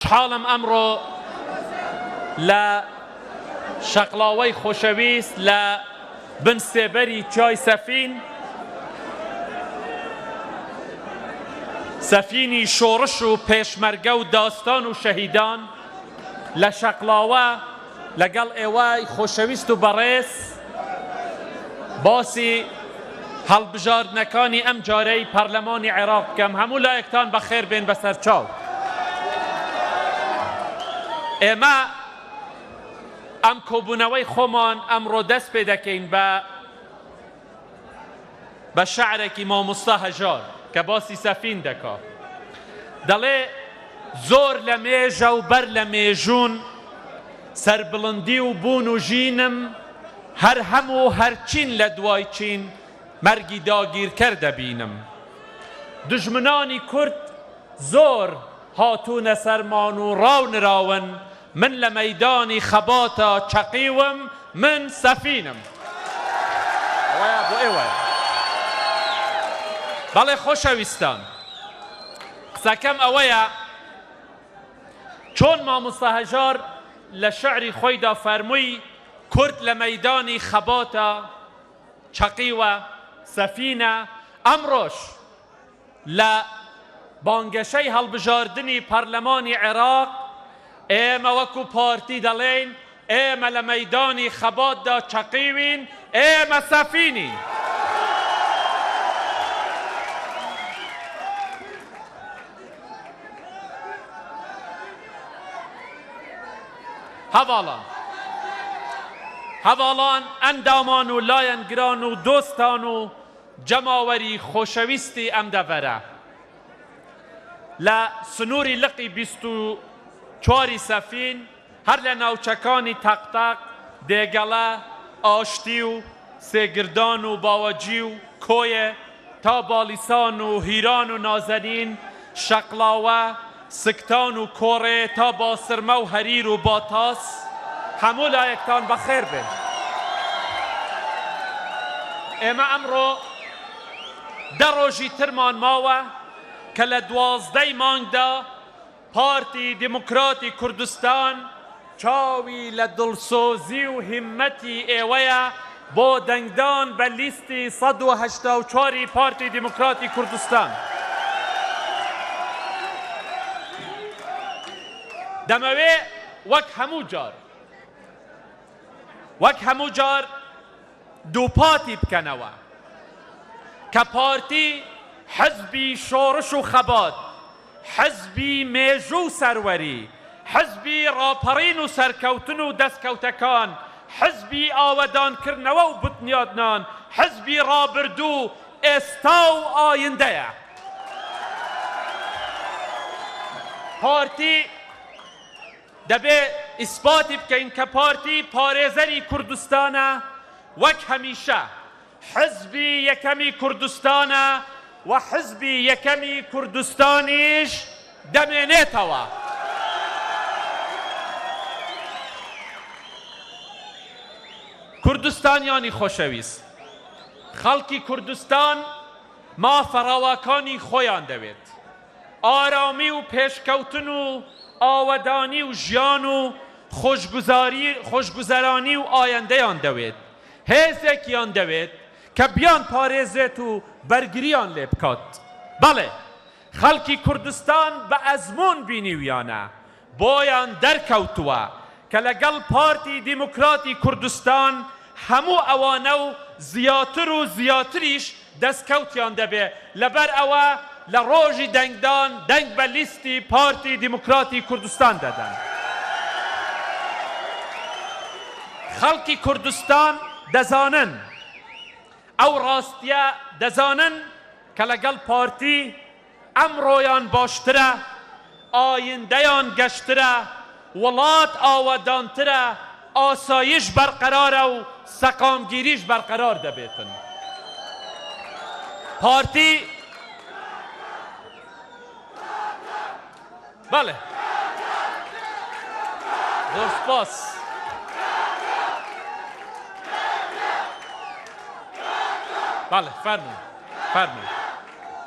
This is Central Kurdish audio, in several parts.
حالم ئەمڕۆ لە شەقڵاوەی خۆشەویست لە بن سێبەری چای سەفینی شۆڕش و پێشمەرگە و داستان و شەهیدان لە شەقڵاوە لەگەڵ ئێوەی خۆشەویست و بەڕێز باسی هەڵبژاردنەکانی ئەم جارەی پەرلەمانی عێراق بکەم. هەموو لایەکتان بەخێر بێن بەسەر چاو. ئێمە ئەم کۆبوونەوەی خۆمان ئەمڕۆ دەست پێ دەکەین بە شەعرێکی مامۆستا هەژار کە باسی سەفین دەکا. دەڵێ زۆر لە مێژە و بەر لە مێژوون سەربڵندی و بوون و ژینم هەر هەموو هەرچین لە دوای چین مەرگی داگیرکەر دەبینم. دژمنانی کورد زۆر هاتوونە سەرمان و ڕاونراون، من لە مەیدانی خەباتە چەقیوم، من سەفینم. بەڵێ خۆشەویستان، قسەکەم ئەوەیە چۆن مامۆستا هەژار لە شعری خۆیدا فەرمووی کورد لە مەیدانی خەباتە چەقیوە سەفینە. ئەمڕۆژ لە بانگەشەی هەڵبژاردنی پەرلەمانی عێراق ئێمە وەکو پارتی دەڵێن ئێمە لە مەیدانی خەباتدا چەقیوین، ئێمە سەفینین. هەواڵان ئەندامان و لایەنگران و دۆستان و جەماوەری خۆشەویستی ئەم دەڤەرە لە سنووری لقی 24 سەفین هەر لە ناوچەکانی تەقتەق، دێگەڵە، ئاشتی و سێگردان و باوەجی و کۆیە تا بالیسان و هیران و نازەنین، شەقڵاوە، سکتان و کۆڕێ تا باسرمە و هەریر و باتاس، هەموو لایەکتان بەخێر بێن. ئێمە ئەمڕۆ 10 ڕۆژی ترمان ماوە کە لە 12 مانگدا پارتی دیموکراتی کوردستان چاوی لە دڵسۆزی و هیممەتی ئێوەیە بۆ دەنگدان بە لیستی 184 پارتی دیموکراتی کوردستان. دەمەوێ وەک هەموو جار دووپاتی بکەنەوە کە پارتی حزبی شۆڕش و خەبات، حزبی مێژوو و سەروەری، حزبی ڕاپەڕین و سەرکەوتن و دەستکەوتەکان، حزبی ئاوەدانکردنەوە و بتنیادنان، حزبی ڕابردوو، ئێستا و ئایندەیە. پارتی دەبێ ئیسپاتی بکەین کە پارتی پارێزەری کوردستانە، وەک هەمیشە حزبی یەکەمی کوردستانە و حزبی یەکەمی کوردستانیش دەمێنێتەوە. کوردستانیانی خۆشەویست، خەڵکی کوردستان مافەڕاواکانی خۆیان دەوێت، ئارامی و پێشکەوتن و ئاوەدانی و ژیان و خۆشگوزەرانی و ئایندەیان دەوێت، هێزێکیان دەوێت کە بیان پارێزێت و بەرگریان لێ بکات. بەڵێ خەڵکی کوردستان بە ئەزمون بینیویانە، بۆیان دەرکەوتووە کە لەگەڵ پارتی دیموکراتی کوردستان هەموو ئەوانە و زیاتر و زیاتریش دەستکەوتیان دەبێ. لەبەر ئەوە لە ڕۆژی دەنگدان دەنگ بە لیستی پارتی دیموکراتی کوردستان دەدەن. خەڵکی کوردستان دەزانن، ئەو ڕاستیە دەزانن کە لەگەڵ پارتی ئەمڕۆیان باشترە، ئایندەیان گەشترە، وڵات ئاوەدانترە، ئاسایش بەرقەرارە و سەقامگیریش بەرقەرار دەبێتن. پارتی بەڵێ زۆر سپاس. بەڵێ فەرمووی.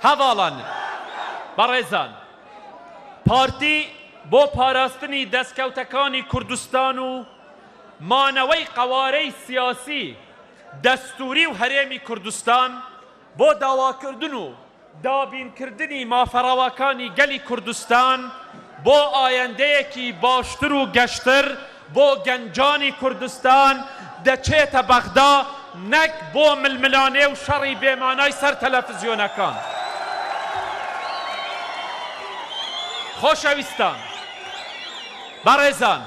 هەواڵان بەڕێزان، پارتی بۆ پاراستنی دەستکەوتەکانی کوردستان و مانەوەی قەوارەی سیاسی دەستوری و هەرێمی کوردستان بۆ داواکردن و دابینکردنی مافەڕەوەکانی گەلی کوردستان بۆ ئایندەیەکی باشتر و گەشتر بۆ گەنجانی کوردستان دەچێتە بەغدا نەک بۆ ململانێ و شەڕی بێمانای سەر تەلەڤیزیۆنەکان. خۆشەویستان، بەڕێزان،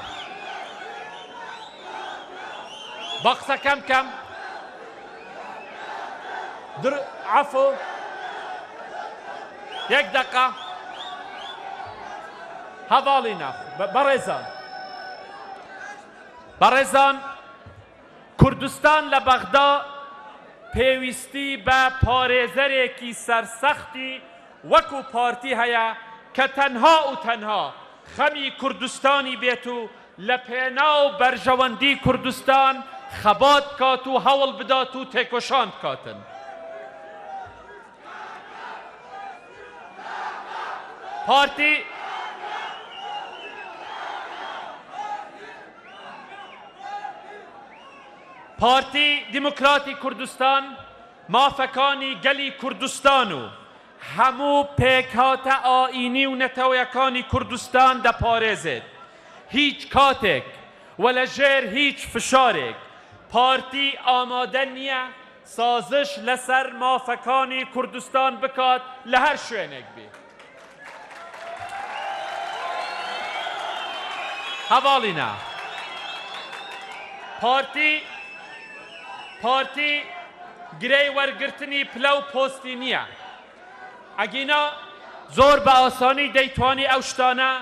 بە قسەکەم کەم عەفو یەک دەقە هەڤاڵی ناخ. بەڕێزان، کوردستان لە بەغدا پێویستی بە پارێزەرێکی سەرسەختی وەکو پارتی هەیە کە تەنها و تەنها خەمی کوردستانی بێت و لە پێناو بەرژەوەندی کوردستان خەبات بکات و هەوڵ بدات و تێکۆشان بکاتن. پارتی دیموکراتی کوردستان مافەکانی گەلی کوردستان و هەموو پێکهاتە ئائینی و نەتەوەیەکانی کوردستان دەپارێزێت. هیچ کاتێک و لەژێر هیچ فشارێک پارتی ئامادە نییە سازش لەسەر مافەکانی کوردستان بکات لە هەر شوێنێک بێ. هەڤاڵینە پارتی گرەی وەرگرتنی پلە و پۆستی نییە. ئەگینا زۆر بە ئاسانی دەیتوانی ئەو شتانە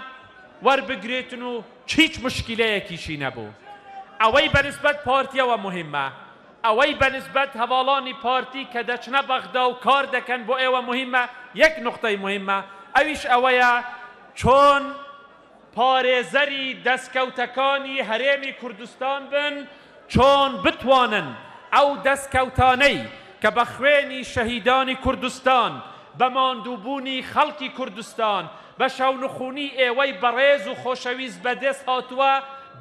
وەربگرێتن و هیچ مشکلەیەکیشی نەبوو. ئەوەی بەنسبەت پارتیەوە مهمە، ئەوەی بەنسبەت هەواڵانی پارتی کە دەچنە بەغدا و کار دەکەن بۆ ئێوە مهمە. یەک نقطەی مهمە، ئەویش ئەوەیە چۆن پارێزەری دەستکەوتەکانی هەرێمی کوردستان بن، چۆن بتوانن ئەو دەستکەوتانەی کە بە خوێنی شەهیدانی کوردستان بە ماندووبوونی خەڵکی کوردستان بە شەونخوونی ئێوەی بەڕێز و خۆشەویست بەدەست هاتووە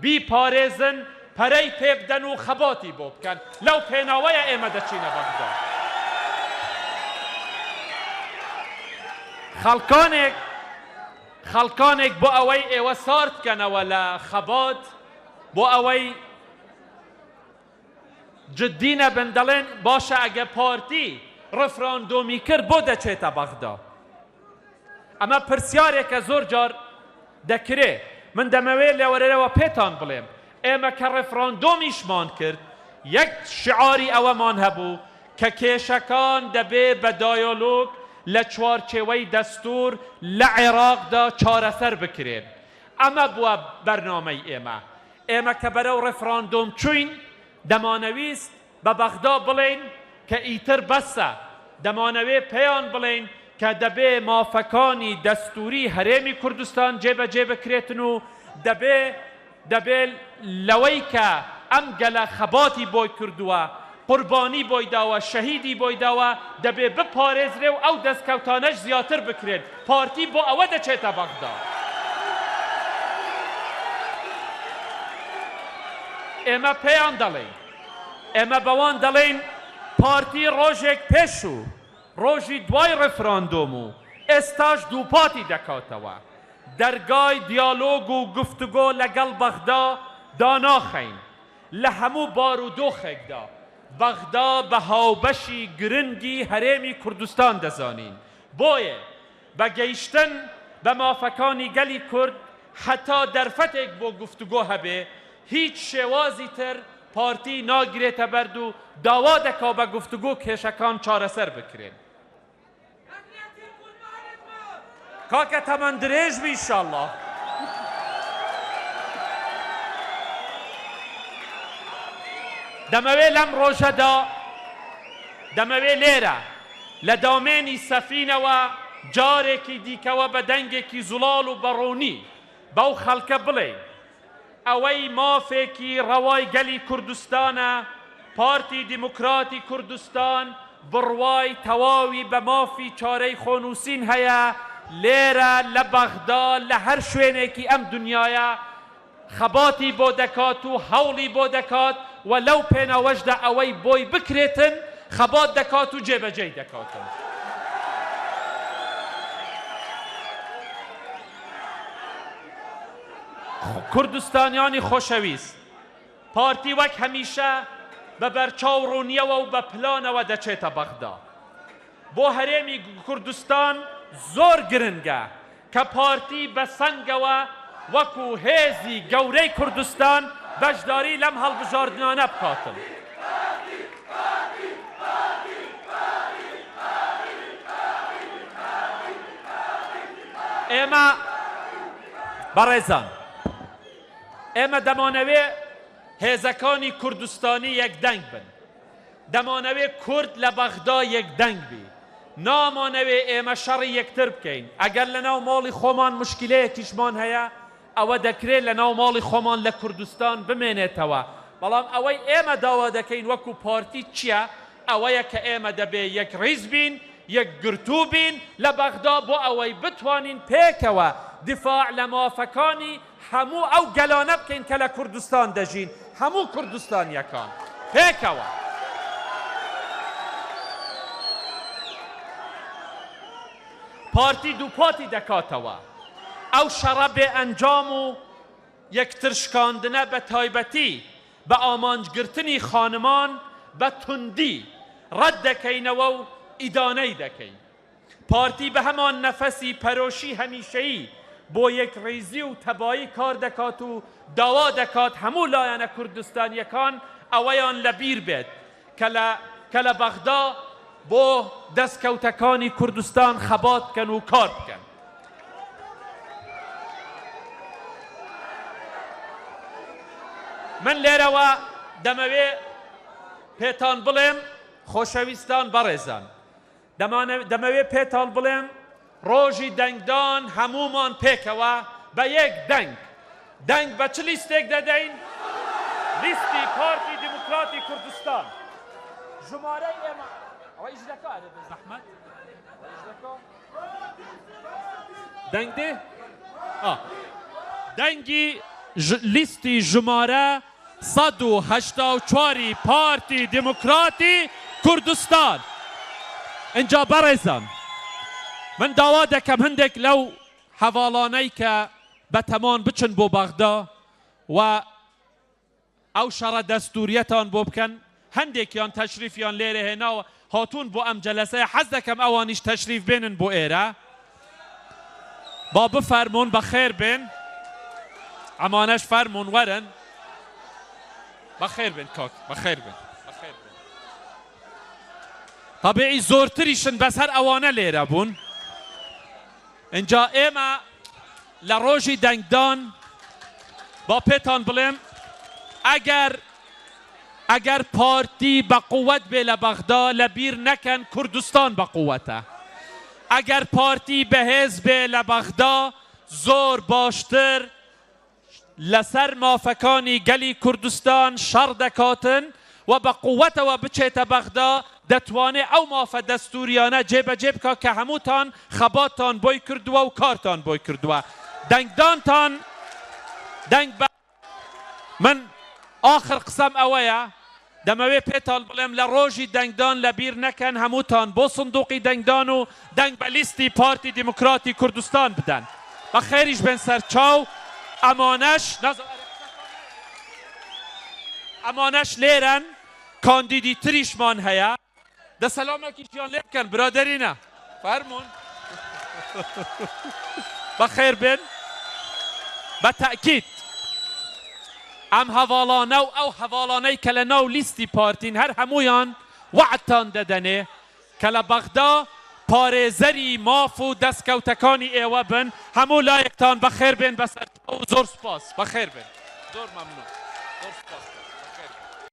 بیپارێزن، پەرەی پێبدەن و خەباتی بۆ بکەن. لەو پێناوەیە ئێمە دەچینە بەغدا. خەڵکانێک بۆ ئەوەی ئێوە سارد بکەنەوە لە خەبات، بۆ ئەوەی جددی نەبن، دەڵێن باشە ئەگە پارتی ڕفراندۆمی کرد بۆ دەچێتە بەغدا. ئەمە پرسیارێکە زۆر جار دەکرێ. من دەمەوێت لێوەرەوە پێتان بڵێم ئێمە کە ڕفراندۆمیشمان کرد یەک شعاری ئەوەمان هەبوو کە کێشەکان دەبێ بە دایۆلۆگ لە چوارچێوەی دەستور لە عێراقدا چارەسەر بکرێن. ئەمە بووە بەرنامەی ئێمە کە بەرەو ڕفراندۆم چوین دەمانەویست بە بەغدا بڵێن کە ئیتر بەسە، دەمانەوێ پێیان بڵێن کە دەبێ مافەکانی دەستوری هەرێمی کوردستان جێبەجێ بکرێتن و دەبێ لەوەی کە ئەم گەلە خەباتی بۆی کردووە، قوربانی بۆی داوە، شەهیدی بۆی داوە، دەبێ بپارێزرێ و ئەو دەستکەوتانەش زیاتر بکرێن. پارتی بۆ ئەوە دەچێتە بەغدا. ئێمە پێیان دەڵێن، ئێمە بەوان دەڵێن پارتی ڕۆژێک پێش و ڕۆژی دوای ڕفراندۆم و ئێستاش دووپاتی دەکاتەوە. دەرگای دیالۆگ و گفتوگۆ لەگەڵ بەغدا داناخەین. لە هەموو بارودۆخێکدا بەغدا بە هاوبەشی گرنگی هەرێمی کوردستان دەزانین. بۆیە بە گەیشتن بە مافەکانی گەلی کورد حتا دەرفەتێک بۆ گفتوگۆ هەبێ، هیچ شێوازی تر پارتی ناگرێتە بەرد و داوا دەکا بە گفتوگۆ کێشەکان چارەسەر بکرێن. کاکە تەمەن درێژ بی ئینشاءالله. دەمەوێت لەم ڕۆژەدا دەمەوێت لێرە لە دامێنی سەفینەوە جارێکی دیکەوە بە دەنگێکی زوڵاڵ و بەڕوونی بەو خەڵکە بڵێ ئەوەی مافێکی ڕەوای گەلی کوردستانە، پارتی دیموکراتی کوردستان بڕوای تەواوی بە مافی چارەی خۆنووسین هەیە لێرە لە بەغدا لە هەر شوێنێکی ئەم دنیاە خەباتی بۆ دەکات و هەوڵی بۆ دەکات و لەو پێناوەشدا ئەوەی بۆی بکرێتن خەبات دەکات و جێبەجێی دەکاتن. کوردستانیانی خۆشەویست، پارتی وەک هەمیشە بە بەرچاوڕوونیەوە و بە پلانەوە دەچێتە بەغدا. بۆ هەرێمی کوردستان زۆر گرنگە کە پارتی بە سەنگەوە وەکو هێزی گەورەی کوردستان بەشداری لەم هەڵبژاردنانە بکاتن. ئێمە بەڕێزان، ئێمە دەمانەوێ هێزەکانی کوردستانی یەکدەنگ بن، دەمانەوێ کورد لە بەغدا یەکدەنگ بی، نامانەوێ ئێمە شەڕی یەکتر بکەین. ئەگەر لەناو ماڵی خۆمان مشکلەیەکیشمان هەیە ئەوە دەکرێت لەناو ماڵی خۆمان لە کوردستان بمێنێتەوە، بەڵام ئەوەی ئێمە داوا دەکەین وەکو پارتی چییە؟ ئەوەیە کە ئێمە دەبێ یەک ڕیز بین، یەک گرتوو بین لە بەغدا بۆ ئەوەی بتوانین پێکەوە دفاع لە مافەکانی هەموو ئەو گەلانە بکەین کە لە کوردستان دەژین، هەموو کوردستانیەکان پێکەوە. پارتی دووپاتی دەکاتەوە. ئەو شەڕە بێ ئەنجام و یەکتر شکاندنە بە تایبەتی بە ئامانجگرتنی خانمان بە توندی ڕەت دەکەینەوە و ئیدانەی دەکەین. پارتی بە هەمان نەفەسی پەرۆشی هەمیشەیی بۆ یەک ڕیزی و تەبایی کار دەکات و داوا دەکات هەموو لایەنە کوردستانیەکان ئەوەیان لەبیر بێت کە لە بەغدا بۆ دەستکەوتەکانی کوردستان خەبات بکەن و کار بکەن. من لێرەوە دەمەوێ پێتان بڵێم خۆشەویستان بەڕێزان، دەمەوێ پێتان بڵێم ڕۆژی دەنگدان هەمومان پێکەوە بە یەک دەنگ بە چ لیستێک دەدەین؟ لیستی پارتی دیموکراتی کوردستان. ژمارەی ئێمە ئەوە ئیجلەکە بە زەحمەت دەنگ دێ؟ دەنگی لیستی ژمارە 184 پارتی دیموکراتی کوردستان. اینجا بەڕێزان، من داوا دەکەم هەندێک لەو هەواڵانەی کە بەتەمان بچن بۆ بەغدا و ئەو شەڕە دەستوریەتان بۆ بکەن، هەندێکیان تەشریفیان لێرە هێناوە هاتوون بۆ ئەم جەلەسەیە، حەز دەکەم ئەوانیش تەشریف بێنن بۆ ئێرە، با بفەرمون بەخێر بێن، ئەمانەش فەرمون وەرن، بەخێر بێن کاک، بەخێر بێن. طبیعی زۆرتریشن بەسەر ئەوانە لێرە بوون. اینجا ئێمە لە ڕۆژی دەنگدان با پێتان بڵێم ئەگەر پارتی بە قووەت بێ لە بەغدا لەبیر نەکەن کوردستان بە قووەتە. ئەگەر پارتی بەهێز بێ لە بەغدا زۆر باشتر لەسەر مافەکانی گەلی کوردستان شەڕ دەکاتن و بە قووەتەوە بچێتە بەغدا دەتوانێت ئەو مافە دەستوریانە جێبەجێ بکات کە هەمووتان خەباتتان بۆی کردووە و کارتان بۆی کردووە. دەنگدانتان من ئاخر قسەم ئەوەیە، دەمەوێ پێتان بڵێم لە ڕۆژی دەنگدان لەبیر نەکەن هەمووتان بۆ سندوقی دەنگدان و دەنگ بە لیستی پارتی دیموکراتی کوردستان بدەن. بە خێریش بێن سەرچاو. ئەمانەش لێرەن، کاندیدی تریشمان هەیە، دەسەلامێکیشیان لێ بکەن برادەرینە، فەرمون. بەخێر بێن. بە تەکید ئەم هەواڵانە و ئەو هەواڵانەی کە لە ناو لیستی پارتین هەر هەموویان وعدتان دەدەنێ کە لە بەغدا پارێزەری ماف و دەستکەوتەکانی ئێوە بن. هەموو لایەکتان بەخێر بێن بەسەر زۆر سپاس. بەخێر بێن. زۆر مەمنون. زۆر سپاس.